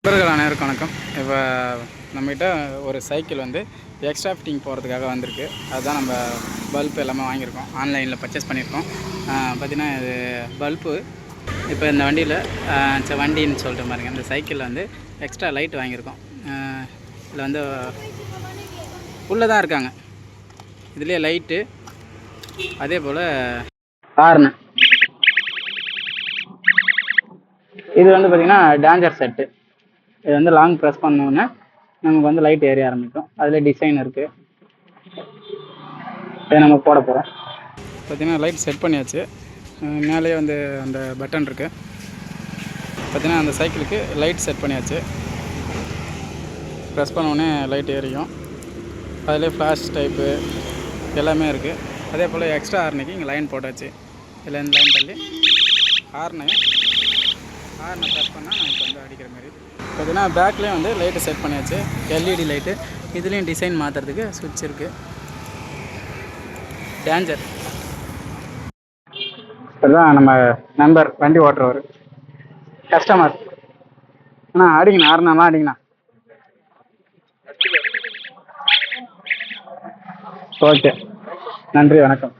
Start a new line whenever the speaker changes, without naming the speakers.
நண்பர்கள் அனைவருக்கும் வணக்கம். இப்போ நம்மகிட்ட ஒரு சைக்கிள் வந்து எக்ஸ்ட்ரா ஃபிட்டிங் போகிறதுக்காக வந்திருக்கு. அதுதான் நம்ம பல்ப் எல்லாமே வாங்கியிருக்கோம், ஆன்லைனில் பர்ச்சேஸ் பண்ணியிருக்கோம். பார்த்திங்கன்னா இது பல்பு. இப்போ இந்த வண்டியில் வண்டின்னு சொல்லிட்டு பாருங்கள், இந்த சைக்கிளில் வந்து எக்ஸ்ட்ரா லைட் வாங்கியிருக்கோம். இதில் வந்து உள்ளே தான் இருக்காங்க, இதுலேயே லைட்டு, அதே போல் ஹார்னு. இது வந்து பார்த்திங்கன்னா டேஞ்சர் செட்டு. இது வந்து லாங் ப்ரெஸ் பண்ணோன்னே நமக்கு வந்து லைட் ஏறி ஆரம்பிக்கும். அதில் டிசைன் இருக்குது, இதை நம்ம போட போகிறோம். பார்த்திங்கன்னா லைட் செட் பண்ணியாச்சு. மேலேயே வந்து அந்த பட்டன் இருக்குது. பார்த்திங்கன்னா அந்த சைக்கிளுக்கு லைட் செட் பண்ணியாச்சு. ப்ரெஸ் பண்ணோடனே லைட் ஏறியும். அதிலே ஃப்ளாஷ் டைப்பு எல்லாமே இருக்குது. அதே போல் எக்ஸ்ட்ரா ஹார்னுக்கு இங்கே லைன் போட்டாச்சு. இதில் இந்த லைன் தள்ளி ஹார்னை ப்ரெஸ் பண்ணால் நமக்கு வந்து அடிக்கிற மாதிரி. பார்த்தீங்கன்னா பேக்லேயும் வந்து லைட்டு செட் பண்ணியாச்சு, எல்இடி லைட்டு. இதுலேயும் டிசைன் மாற்றுறதுக்கு சுவிட்ச் இருக்குது. டேஞ்சர். இதுதான் நம்ம நண்பர் வண்டி ஓட்டுறவர், கஸ்டமர். அண்ணா அடிங்கண்ணா, ஆறுனாலாம் அடிங்கண்ணா. ஓகே, நன்றி, வணக்கம்.